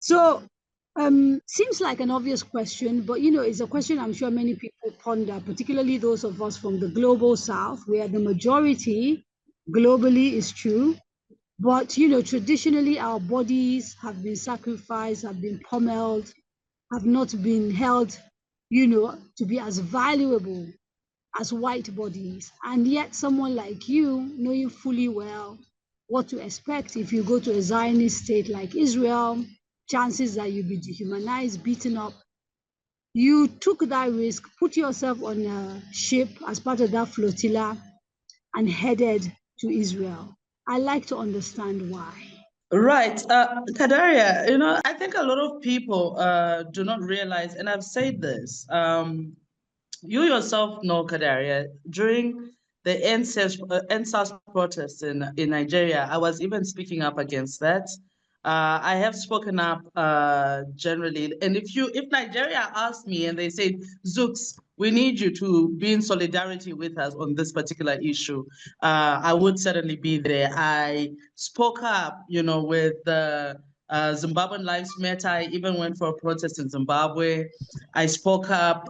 So, seems like an obvious question, but it's a question I'm sure many people ponder, particularly those of us from the global south, where the majority globally is true. But traditionally our bodies have been sacrificed, have been pummeled, have not been held, to be as valuable as white bodies. And yet someone like you, knowing fully well what to expect if you go to a Zionist state like Israel, chances that you'll be dehumanized, beaten up. You took that risk, put yourself on a ship as part of that flotilla and headed to Israel. I like to understand why. Right. Kadaria, I think a lot of people do not realize, and I've said this, you yourself know, Kadaria, during the NSAS protests in Nigeria, I was even speaking up against that. I have spoken up generally, and if Nigeria asked me and they said, Zooks, we need you to be in solidarity with us on this particular issue, I would certainly be there. I spoke up, with the Zimbabwean Lives Matter. I even went for a protest in Zimbabwe. I spoke up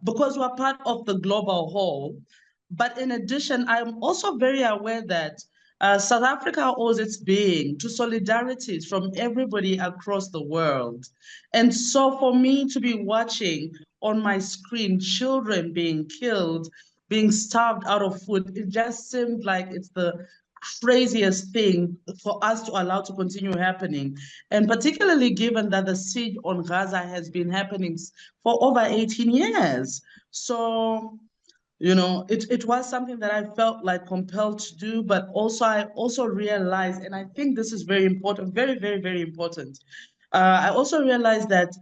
because we're part of the global whole. But in addition, I'm also very aware that South Africa owes its being to solidarities from everybody across the world. And so for me to be watching on my screen children being killed, being starved out of food, it just seemed like it's the craziest thing for us to allow to continue happening. And particularly given that the siege on Gaza has been happening for over 18 years. So it was something that I felt like compelled to do, but I also realized, and I think this is very important, very, very, very important. I also realized that,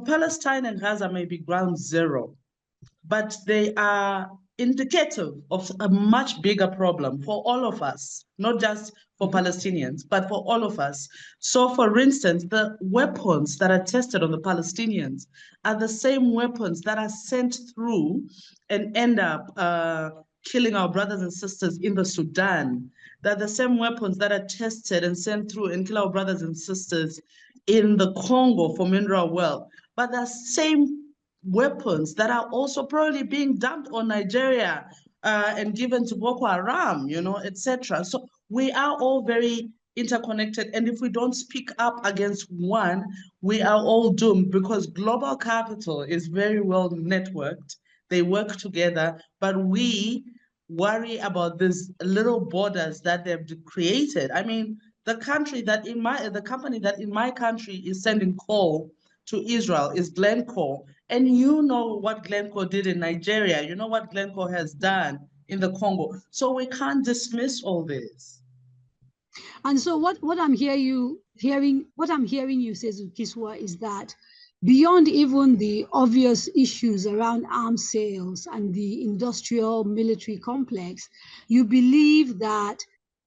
Palestine and Gaza may be ground zero, but they are indicative of a much bigger problem for all of us, not just for Palestinians, but for all of us. So, for instance, the weapons that are tested on the Palestinians are the same weapons that are sent through and end up killing our brothers and sisters in the Sudan. They're the same weapons that are tested and sent through and kill our brothers and sisters in the Congo for mineral wealth. But the same weapons that are also probably being dumped on Nigeria and given to Boko Haram, etc. So we are all very interconnected. And if we don't speak up against one, we are all doomed because global capital is very well networked. They work together, but we worry about these little borders that they've created. I mean, the company that in my country is sending coal to Israel is Glencore. And you know what Glencore did in Nigeria. You know what Glencore has done in the Congo. So we can't dismiss all this. And so what I'm hearing you say, Zukiswa, is that beyond even the obvious issues around arms sales and the industrial military complex, you believe that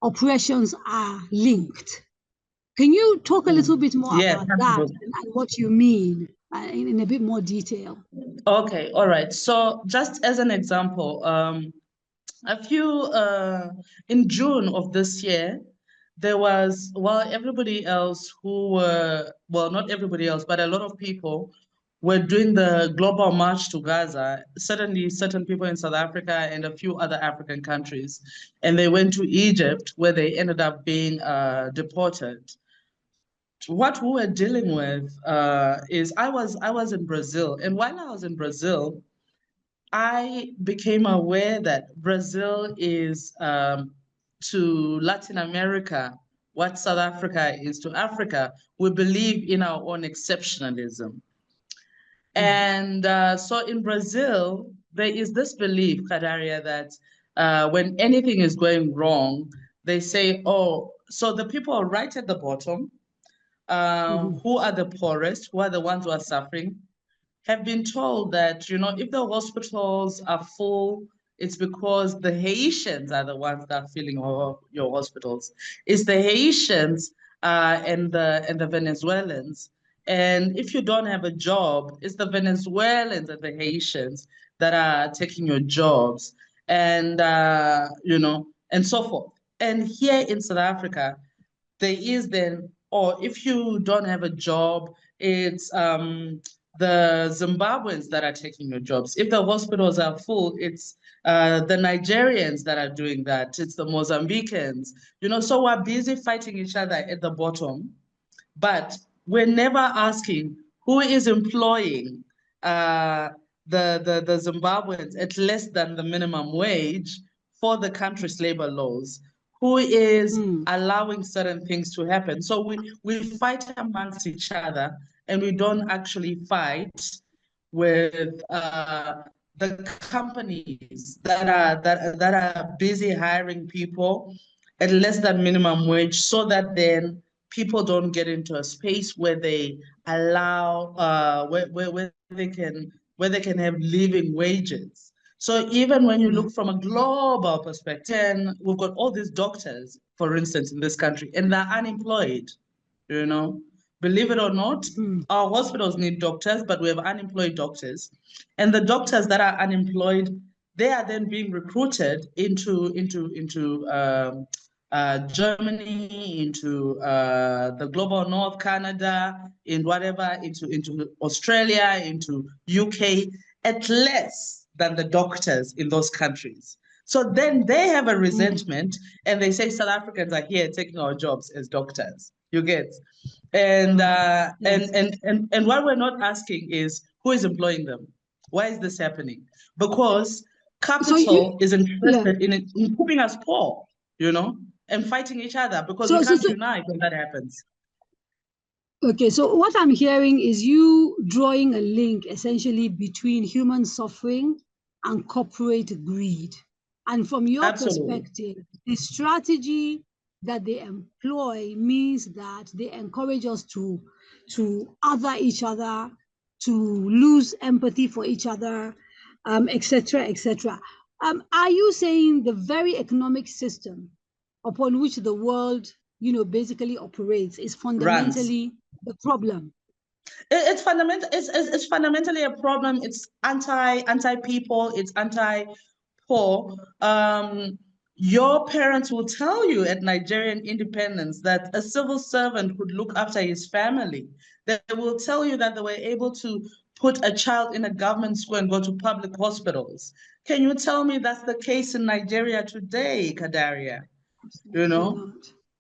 operations are linked. Can you talk a little bit more about that and what you mean in a bit more detail? Okay, all right. So just as an example, in June of this year, there was, everybody else not everybody else, but a lot of people were doing the global march to Gaza, certainly certain people in South Africa and a few other African countries. And they went to Egypt where they ended up being deported. What we were dealing with is I was in Brazil. And while I was in Brazil, I became aware that Brazil is to Latin America what South Africa is to Africa. We believe in our own exceptionalism. And so in Brazil, there is this belief, Kadaria, that when anything is going wrong, they say, oh, so the people right at the bottom, who are the poorest, who are the ones who are suffering, have been told that, if the hospitals are full, it's because the Haitians are the ones that are filling your hospitals. It's the Haitians and the Venezuelans. And if you don't have a job, it's the Venezuelans and the Haitians that are taking your jobs, and and so forth. And here in South Africa, there is then or if you don't have a job, it's the Zimbabweans that are taking your jobs. If the hospitals are full, it's the Nigerians that are doing that. It's the Mozambicans, so we're busy fighting each other at the bottom, but we're never asking who is employing the Zimbabweans at less than the minimum wage for the country's labor laws, who is allowing certain things to happen. So we fight amongst each other, and we don't actually fight with the companies that are busy hiring people at less than minimum wage, so that then people don't get into a space where they allow where they can have living wages. So even when you look from a global perspective, we've got all these doctors, for instance, in this country, and they're unemployed, Believe it or not, our hospitals need doctors, but we have unemployed doctors. And the doctors that are unemployed, they are then being recruited into Germany, into the global north, Canada, in whatever, into Australia, into UK, at less than the doctors in those countries. So then they have a resentment, and they say South Africans are here taking our jobs as doctors. You get? And Yes. and what we're not asking is who is employing them. Why is this happening? Because capital is interested in keeping us poor, and fighting each other, because we can't unite when that happens. Okay, so what I'm hearing is you drawing a link essentially between human suffering and corporate greed. And from your perspective, the strategy that they employ means that they encourage us to other each other, to lose empathy for each other, etc., etc. Are you saying the very economic system upon which the world, basically operates is fundamentally the problem? It's fundamental. It's fundamentally a problem. It's anti people. It's anti poor. Your parents will tell you at Nigerian independence that a civil servant could look after his family. They will tell you that they were able to put a child in a government school and go to public hospitals. Can you tell me that's the case in Nigeria today, Kadaria?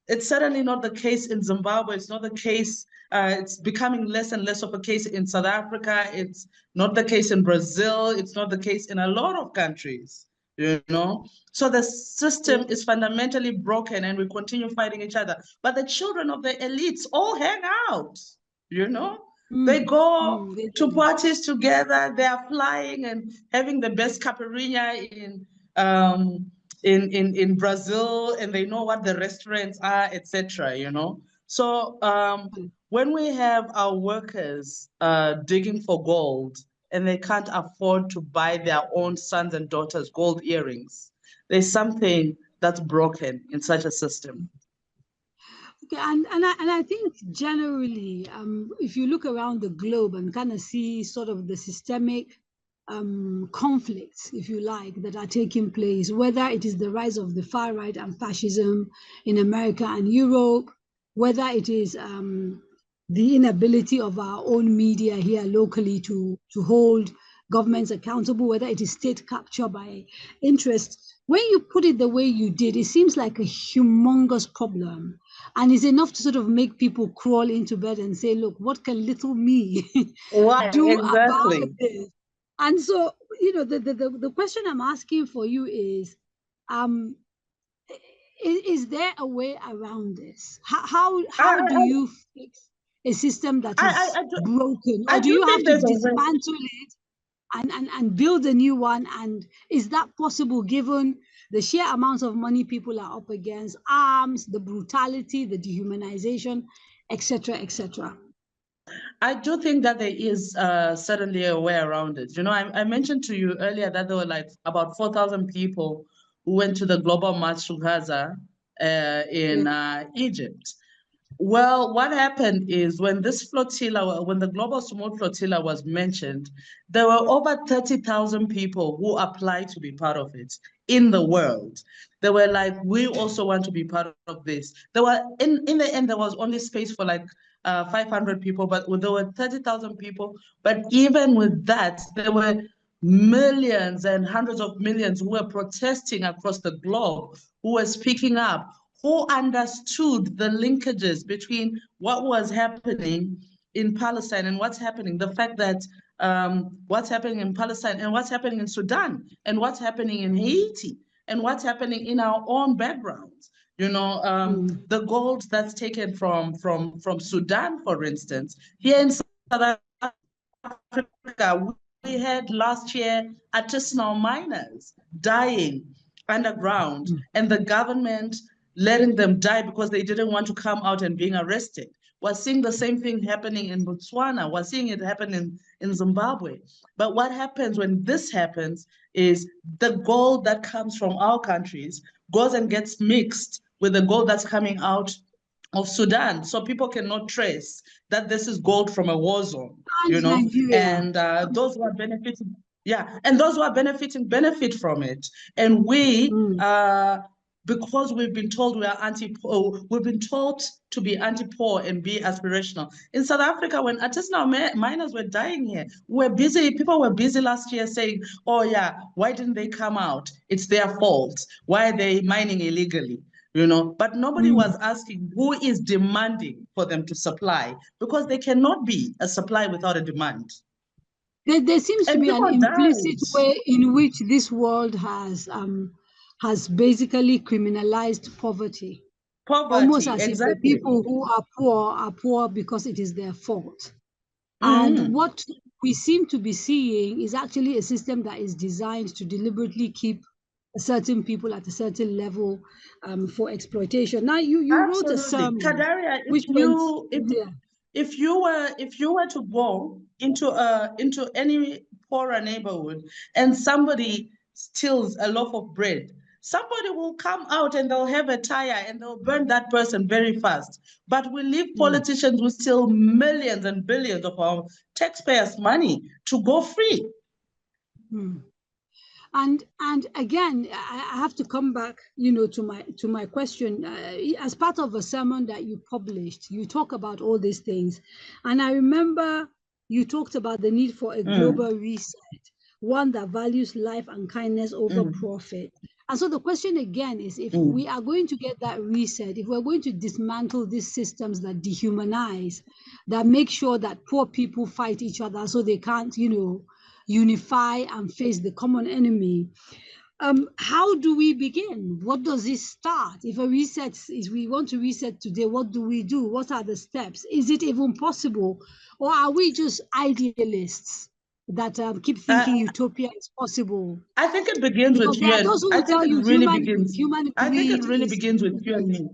It's certainly not the case in Zimbabwe. It's not the case. It's becoming less and less of a case in South Africa. It's not the case in Brazil. It's not the case in a lot of countries, So the system is fundamentally broken, and we continue fighting each other. But the children of the elites all hang out, They go to parties together. They are flying and having the best caipirinha in Brazil, and they know what the restaurants are, etc. So when we have our workers digging for gold, and they can't afford to buy their own sons and daughters gold earrings, there's something that's broken in such a system. Okay, and I think generally, if you look around the globe and kind of see sort of the systemic conflicts, if you like, that are taking place, whether it is the rise of the far right and fascism in America and Europe, whether it is the inability of our own media here locally to hold governments accountable, whether it is state capture by interest. When you put it the way you did, it seems like a humongous problem, and it's enough to sort of make people crawl into bed and say, look, what can little me do about this? And so, the question I'm asking for you is there a way around this? How do you fix a system that is broken? Or do you have to dismantle it and build a new one? And is that possible given the sheer amount of money people are up against, arms, the brutality, the dehumanization, etc., etc.? I do think that there is certainly a way around it. I mentioned to you earlier that there were like about 4,000 people who went to the global march to Gaza in Egypt. Well, what happened is when this flotilla, when the Global Sumud Flotilla was mentioned, there were over 30,000 people who applied to be part of it in the world. They were like, we also want to be part of this. There were, in the end, there was only space for like 500 people, but there were 30,000 people. But even with that, there were millions and hundreds of millions who were protesting across the globe, who were speaking up, who understood the linkages between what was happening in Palestine and what's happening, the fact that what's happening in Palestine and what's happening in Sudan and what's happening in Haiti and what's happening in our own backgrounds. You know, the gold that's taken from Sudan, for instance, here in South Africa, we had last year artisanal miners dying underground, and the government letting them die because they didn't want to come out and being arrested. We're seeing the same thing happening in Botswana. We're seeing it happen in Zimbabwe. But what happens when this happens is the gold that comes from our countries goes and gets mixed with the gold that's coming out of Sudan. So people cannot trace that this is gold from a war zone, And you know, Nigeria. and those who are benefiting, yeah, and those who are benefiting benefit from it. And we, because we've been told we are anti-poor, we've been taught to be anti-poor and be aspirational. In South Africa, when artisanal miners were dying here, people were busy last year saying, oh yeah, why didn't they come out? It's their fault. Why are they mining illegally? You know, but nobody was asking who is demanding for them to supply, because they cannot be a supply without a demand. There seems to And be an people implicit died. way in which this world has basically criminalized poverty, almost Poverty, as if the exactly. people who are poor because it is their fault. And Mm-hmm. what we seem to be seeing is actually a system that is designed to deliberately keep certain people at a certain level for exploitation. Now, you wrote a Absolutely. sermon Kadaria, which went, yeah. if you were to go into any poorer neighborhood and somebody steals a loaf of bread, somebody will come out and they'll have a tire and they'll burn that person very fast. But we leave politicians who steal millions and billions of our taxpayers' money to go free. And again, I have to come back, to my question. As part of a sermon that you published, you talk about all these things, and I remember you talked about the need for a Mm, global reset, one that values life and kindness over mm, profit. And so the question again is, if we mm. are going to get that reset, if we're going to dismantle these systems that dehumanize, that make sure that poor people fight each other so they can't, unify and face the common enemy. How do we begin? What does this start? If we want to reset today, what do we do? What are the steps? Is it even possible? Or are we just idealists that keep thinking Uh, utopia is possible? I think it begins Because with there you are and those who I will think tell it you really begins. human I think it greed really is begins with you and me.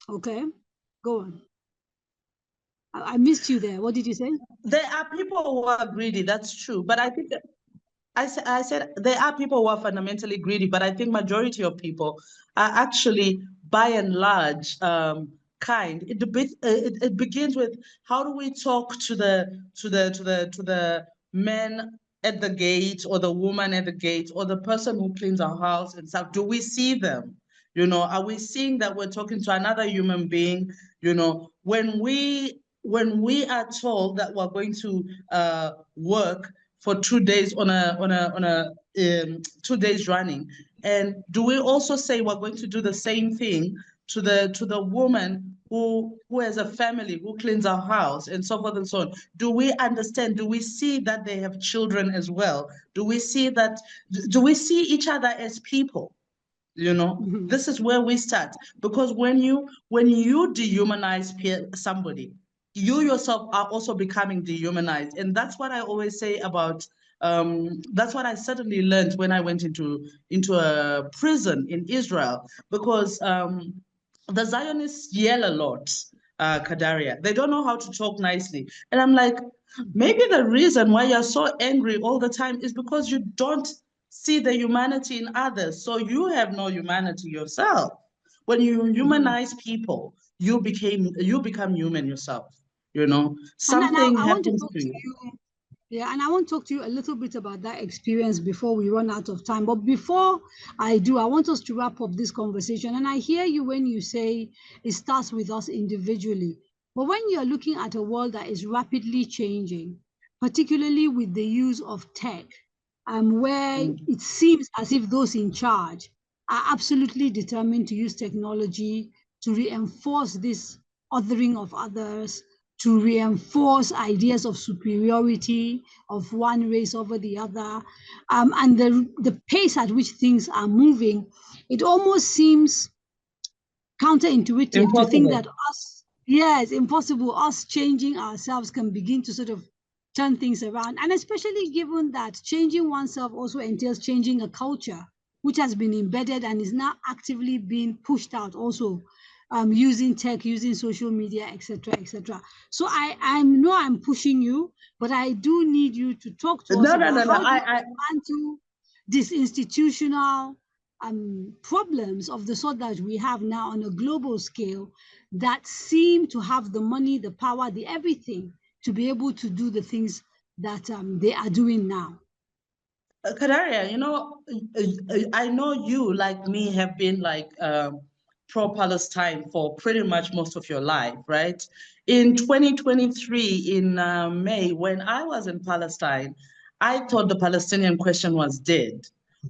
okay. Go on. I missed you there. What did you say? There are people who are greedy, that's true. But I think I said there are people who are fundamentally greedy, but I think majority of people are actually, by and large, kind. It begins with how do we talk to the men at the gate or the woman at the gate or the person who cleans our house and stuff. Do we see them? You know, are we seeing that we're talking to another human being? You know, when we are told that we're going to work for 2 days on a 2 days running, and do we also say we're going to do the same thing to the woman who has a family, who cleans our house and so forth and so on? Do we understand? Do we see that they have children as well? Do we see each other as people? This is where we start, because when you dehumanize somebody, you yourself are also becoming dehumanized. And that's what I always say about that's what I certainly learned when I went into a prison in Israel, because the Zionists yell a lot, Kadaria. They don't know how to talk nicely. And I'm like, maybe the reason why you're so angry all the time is because you don't see the humanity in others. So you have no humanity yourself. When you humanize people, you become human yourself. You know, And something I want to happens talk to to you. you. Yeah, and I want to talk to you a little bit about that experience before we run out of time. But before I do, I want us to wrap up this conversation. And I hear you when you say it starts with us individually. But when you're looking at a world that is rapidly changing, particularly with the use of tech, where Mm. it seems as if those in charge are absolutely determined to use technology to reinforce this othering of others, to reinforce ideas of superiority of one race over the other, and the pace at which things are moving, it almost seems counterintuitive to think that Impossible. us, yes, impossible, us changing ourselves can begin to sort of turn things around. And especially given that changing oneself also entails changing a culture, which has been embedded and is now actively being pushed out also, using tech, using social media, etc., etc. So I know I'm pushing you, but I do need you to talk to us No, no, about no, no. how do you dismantle this institutional problems of the sort that we have now on a global scale that seem to have the money, the power, the everything to be able to do the things that they are doing now. Kadaria, you know, I know you, like me, have been like pro-Palestine for pretty much most of your life, right? In 2023, in May, when I was in Palestine, I thought the Palestinian question was dead,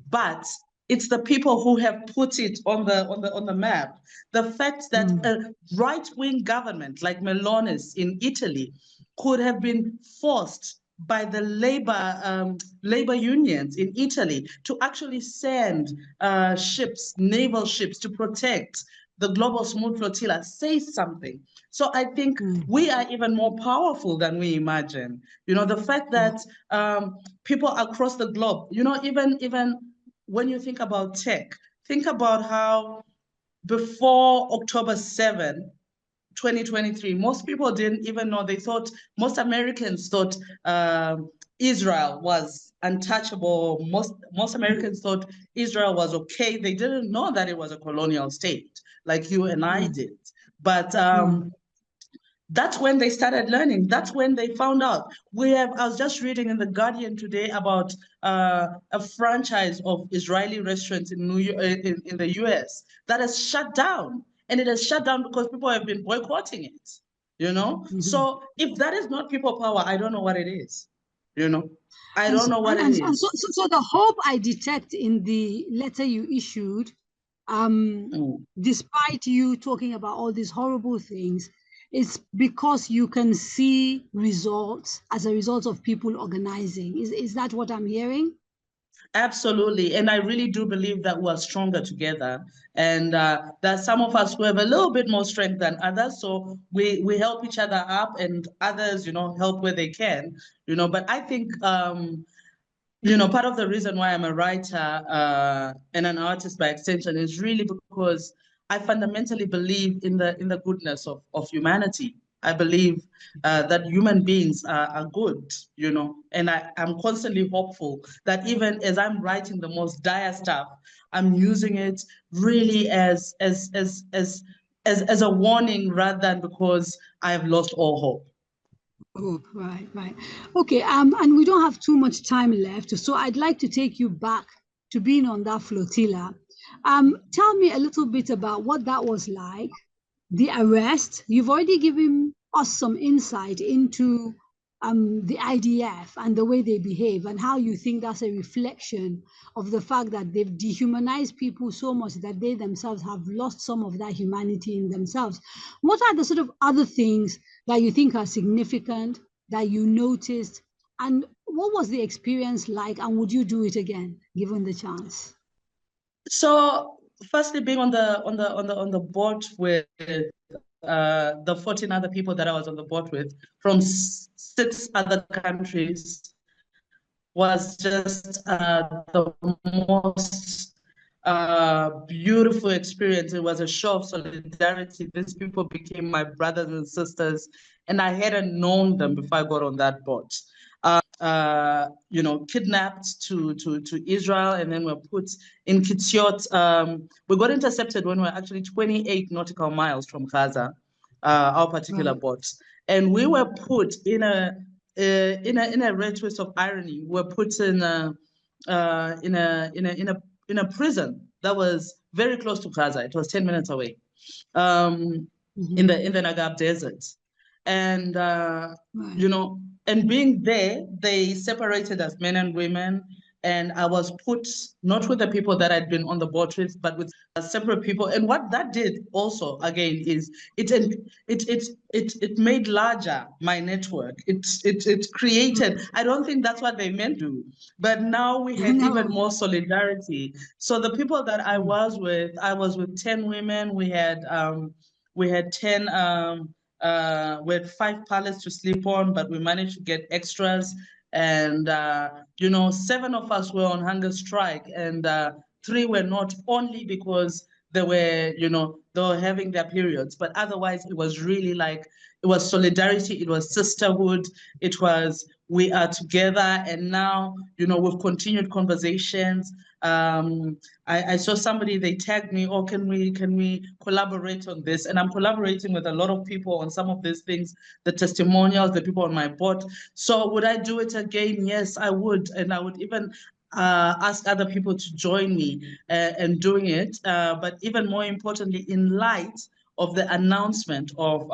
but it's the people who have put it on the map. The fact that Mm. a right-wing government like Meloni's in Italy could have been forced by the labor unions in Italy to actually send ships, naval ships, to protect the Global Sumud Flotilla says something. So I think Mm. we are even more powerful than we imagine. You know, the fact that people across the globe, you know, even when you think about tech, think about how before October 7, 2023, most people didn't even know. They thought, most Americans thought Israel was untouchable. Most Americans thought Israel was okay. They didn't know that it was a colonial state like you and I Mm. did. But Mm. that's when they started learning. That's when they found out. I was just reading in The Guardian today about a franchise of Israeli restaurants in New York, in the US that has shut down. And it has shut down because people have been boycotting it, you know? Mhm. So if that is not people power, I don't know what it is, you know? I And don't so, know what it and so, is. so the hope I detect in the letter you issued, Mm. despite you talking about all these horrible things, is because you can see results as a result of people organizing. Is that what I'm hearing? Absolutely. And I really do believe that we're stronger together. And that some of us who have a little bit more strength than others. So we help each other up, and others, you know, help where they can, you know. But I think, you know, part of the reason why I'm a writer and an artist by extension is really because I fundamentally believe in the goodness of humanity. I believe that human beings are good, you know, and I'm constantly hopeful that even as I'm writing the most dire stuff, I'm using it really as a warning rather than because I have lost all hope. Oh, right, right. Okay, and we don't have too much time left, so I'd like to take you back to being on that flotilla. Tell me a little bit about what that was like, the arrest. You've already given us some insight into the IDF and the way they behave and how you think that's a reflection of the fact that they've dehumanized people so much that they themselves have lost some of that humanity in themselves. What are the sort of other things that you think are significant that you noticed? And what was the experience like? And would you do it again, given the chance? So firstly, being on the boat with the 14 other people that I was on the boat with from 6 other countries was just the most beautiful experience. It was a show of solidarity. These people became my brothers and sisters, and I hadn't known them before I got on that boat. You know, kidnapped to Israel, and then were put in Kityot. We got intercepted when we were actually 28 nautical miles from Gaza. our particular boat, and we were put in a rare twist of irony. We were put in a prison that was very close to Gaza. It was 10 minutes away, in the Negev desert, and and being there, they separated us, men and women. And I was put not with the people that I'd been on the boat with, but with separate people. And what that did also, again, is it made larger my network. It created. I don't think that's what they meant to, but now we had even more solidarity. So the people that I was with 10 women. We had 10. We had 5 pallets to sleep on, but we managed to get extras. And 7 of us were on hunger strike, and 3 were not, only because they were having their periods, but otherwise it was really like, it was solidarity, it was sisterhood, it was, we are together. And now we've continued conversations. I saw somebody, they tagged me, oh, can we collaborate on this? And I'm collaborating with a lot of people on some of these things, the testimonials, the people on my board. So would I do it again? Yes, I would. And I would even ask other people to join me in doing it. But even more importantly, in light of the announcement of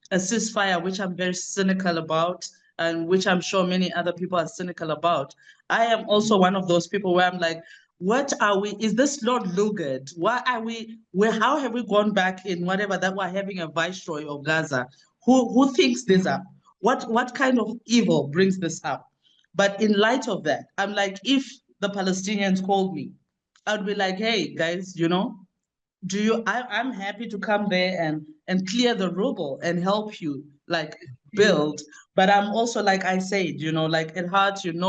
a ceasefire, which I'm very cynical about, and which I'm sure many other people are cynical about, I am also one of those people where I'm like, what are we? Is this Lord Lugard? Why are we? How have we gone back in whatever that we're having a viceroy of Gaza? Who thinks this up? What kind of evil brings this up? But in light of that, I'm like, if the Palestinians called me, I'd be like, hey guys, I'm happy to come there and clear the rubble and help you build. But I'm also, like I said, like at heart, I'm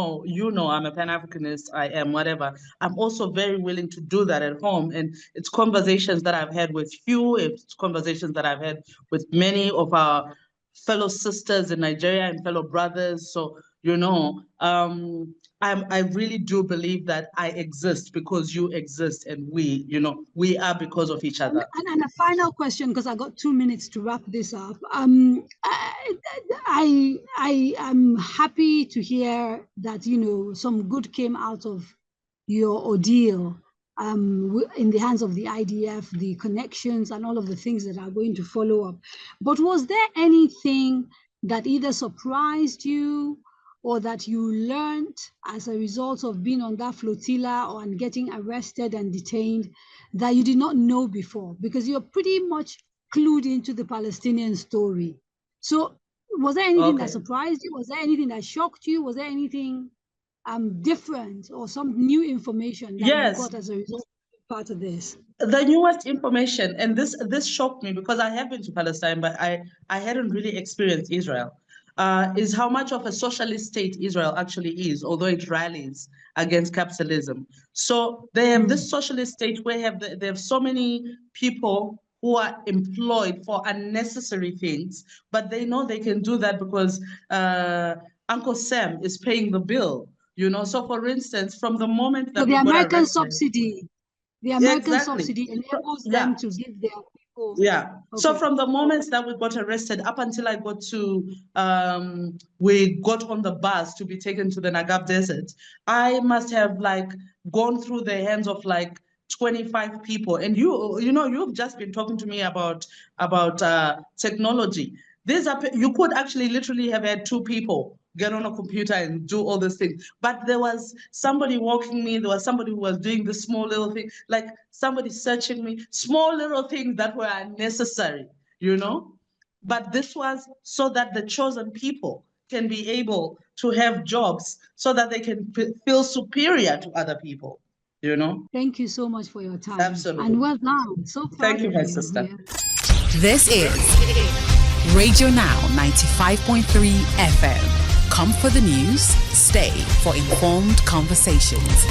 a Pan-Africanist, I am whatever. I'm also very willing to do that at home. And it's conversations that I've had with you, it's conversations that I've had with many of our fellow sisters in Nigeria and fellow brothers. So, I really do believe that I exist because you exist, and we are because of each other. And a final question, because I got 2 minutes to wrap this up. I am happy to hear that some good came out of your ordeal in the hands of the IDF, the connections, and all of the things that are going to follow up. But was there anything that either surprised you, or that you learned as a result of being on that flotilla or and getting arrested and detained, that you did not know before? Because you're pretty much clued into the Palestinian story. So was there anything that surprised you? Was there anything that shocked you? Was there anything different, or some new information that you got as a result of part of this? The newest information, and this shocked me, because I have been to Palestine, but I hadn't really experienced Israel. Is how much of a socialist state Israel actually is, although it rallies against capitalism. So they have this socialist state where they have so many people who are employed for unnecessary things, but they know they can do that because Uncle Sam is paying the bill. So for instance, from the moment that the American subsidy enables them to give their people. So from the moment that we got arrested up until I got to we got on the bus to be taken to the Negev desert, I must have gone through the hands of 25 people. And you've just been talking to me about technology. You could actually literally have had 2 people get on a computer and do all these things. But there was somebody walking me, there was somebody who was doing this small little thing, like somebody searching me, small little things that were unnecessary, But this was so that the chosen people can be able to have jobs, so that they can feel superior to other people, Thank you so much for your time. Absolutely. And well done. So thank you, my sister. Yeah. This is Radio Now 95.3 FM. Come for the news, stay for informed conversations.